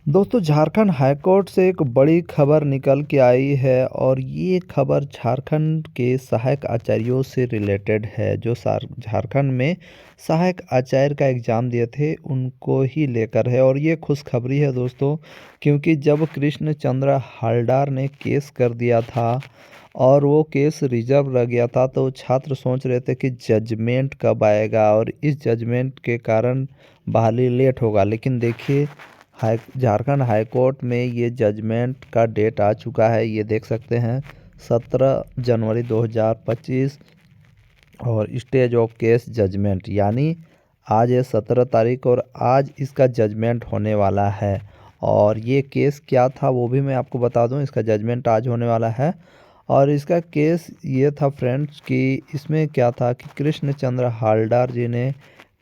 दोस्तों Jharkhand high court से एक बड़ी खबर निकल के आई है और ये खबर झारखंड के सहायक आचार्यों से रिलेटेड है जो झारखंड में सहायक आचार्य का एग्ज़ाम दिए थे उनको ही लेकर है। और ये खुशखबरी है दोस्तों, क्योंकि जब कृष्ण चंद्र हालदार ने केस कर दिया था और वो केस रिजर्व रह गया था, तो छात्र सोच रहे थे कि जजमेंट कब आएगा और इस जजमेंट के कारण बहाली लेट होगा। लेकिन देखिए, झारखंड हाई कोर्ट में ये जजमेंट का डेट आ चुका है। ये देख सकते हैं 17 जनवरी 2025 और स्टेज ऑफ केस जजमेंट, यानी आज है 17 तारीख और आज इसका जजमेंट होने वाला है। और ये केस क्या था वो भी मैं आपको बता दूं, इसका जजमेंट आज होने वाला है। और इसका केस ये था फ्रेंड्स कि इसमें क्या था कि कृष्ण चंद्र हालदार जी ने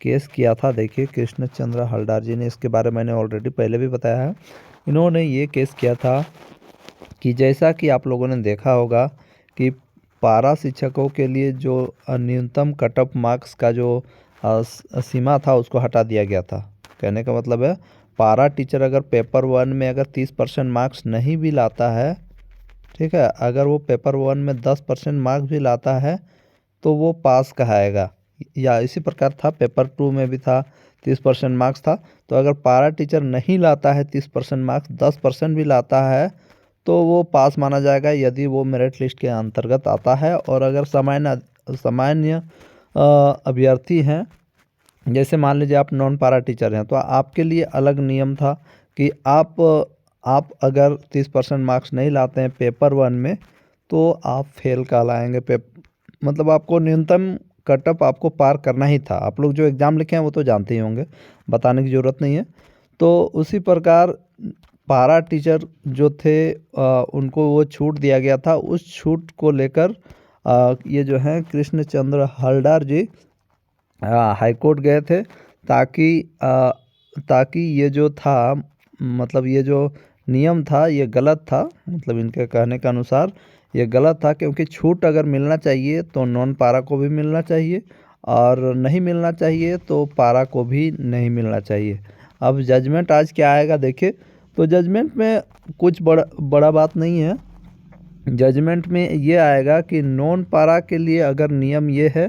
केस किया था। देखिए, कृष्ण चंद्र हालदार जी ने, इसके बारे में मैंने ऑलरेडी पहले भी बताया है। इन्होंने ये केस किया था कि जैसा कि आप लोगों ने देखा होगा कि पारा शिक्षकों के लिए जो न्यूनतम कट ऑफ मार्क्स का जो सीमा था उसको हटा दिया गया था। कहने का मतलब है, पारा टीचर अगर पेपर 1 में अगर 30% मार्क्स नहीं भी लाता है, ठीक है, अगर वो पेपर 1 में 10% मार्क्स भी लाता है तो वो पास कहाएगा। या इसी प्रकार था पेपर 2 में भी था, 30% मार्क्स था। तो अगर पारा टीचर नहीं लाता है 30% मार्क्स, 10% भी लाता है तो वो पास माना जाएगा यदि वो मेरिट लिस्ट के अंतर्गत आता है। और अगर सामान्य सामान्य अभ्यर्थी हैं, जैसे मान लीजिए आप नॉन पारा टीचर हैं, तो आपके लिए अलग नियम था कि आप अगर 30% मार्क्स नहीं लाते हैं पेपर 1 में तो आप फेल कहलाएंगे। मतलब आपको न्यूनतम कटअप आपको पार करना ही था। आप लोग जो एग्ज़ाम लिखे हैं वो तो जानते ही होंगे, बताने की ज़रूरत नहीं है। तो उसी प्रकार पारा टीचर जो थे उनको वो छूट दिया गया था। उस छूट को लेकर ये जो हैं कृष्ण चंद्र हलदार जी हाई कोर्ट गए थे, ताकि ताकि ये जो था, मतलब ये जो नियम था ये गलत था। मतलब इनके कहने के अनुसार ये गलत था, क्योंकि छूट अगर मिलना चाहिए तो नॉन पारा को भी मिलना चाहिए और नहीं मिलना चाहिए तो पारा को भी नहीं मिलना चाहिए। अब जजमेंट आज क्या आएगा देखिए। तो जजमेंट में कुछ बड़ा बात नहीं है। जजमेंट में ये आएगा कि नॉन पारा के लिए अगर नियम ये है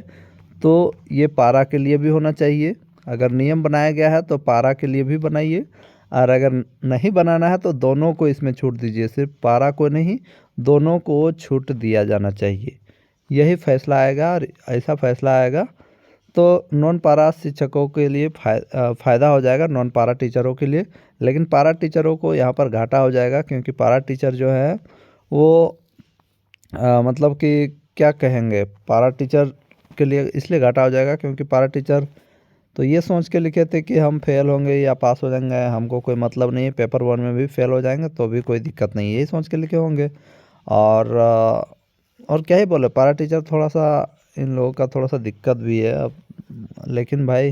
तो ये पारा के लिए भी होना चाहिए। अगर नियम बनाया गया है तो पारा के लिए भी बनाइए, और अगर नहीं बनाना है तो दोनों को इसमें छूट दीजिए, सिर्फ पारा को नहीं, दोनों को छूट दिया जाना चाहिए। यही फैसला आएगा और ऐसा फैसला आएगा तो नॉन पारा शिक्षकों के लिए फ़ायदा हो जाएगा, नॉन पारा टीचरों के लिए। लेकिन पारा टीचरों को यहाँ पर घाटा हो जाएगा, क्योंकि पारा टीचर जो है वो मतलब कि क्या कहेंगे, पारा टीचर के लिए इसलिए घाटा हो जाएगा क्योंकि पारा टीचर तो ये सोच के लिखे थे कि हम फेल होंगे या पास हो जाएंगे, हमको कोई मतलब नहीं है, पेपर 1 में भी फेल हो जाएंगे तो भी कोई दिक्कत नहीं है, यही सोच के लिखे होंगे। और क्या ही बोले, पारा टीचर थोड़ा सा इन लोगों का थोड़ा सा दिक्कत भी है अब। लेकिन भाई,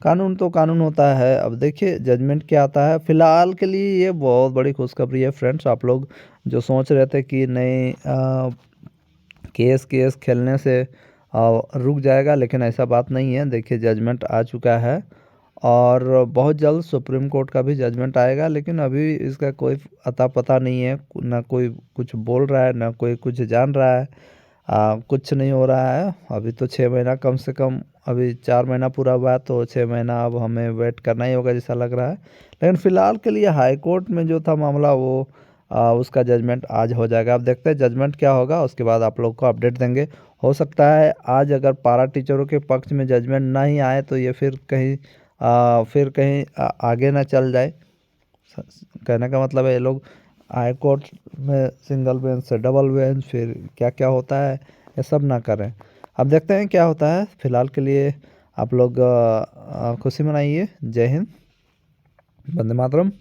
कानून तो कानून होता है। अब देखिए जजमेंट क्या आता है। फ़िलहाल के लिए ये बहुत बड़ी खुशखबरी है फ्रेंड्स। आप लोग जो सोच रहे थे कि नहीं केस केस खेलने से रुक जाएगा, लेकिन ऐसा बात नहीं है। देखिए जजमेंट आ चुका है और बहुत जल्द सुप्रीम कोर्ट का भी जजमेंट आएगा, लेकिन अभी इसका कोई अता पता नहीं है। ना कोई कुछ बोल रहा है, ना कोई कुछ जान रहा है। कुछ नहीं हो रहा है अभी तो। 6 महीना कम से कम, अभी 4 महीना पूरा हुआ है तो 6 महीना अब हमें वेट करना ही होगा जैसा लग रहा है। लेकिन फ़िलहाल के लिए हाई कोर्ट में जो था मामला वो उसका जजमेंट आज हो जाएगा। अब देखते हैं जजमेंट क्या होगा, उसके बाद आप लोग को अपडेट देंगे। हो सकता है आज अगर पारा टीचरों के पक्ष में जजमेंट नहीं आए तो ये फिर कहीं आगे ना चल जाए। कहने का मतलब है ये लोग हाई कोर्ट में सिंगल बेंच से डबल बेंच, फिर क्या क्या होता है ये सब ना करें। अब देखते हैं क्या होता है। फ़िलहाल के लिए आप लोग खुशी मनाइए। जय हिंद, वंदे मातरम।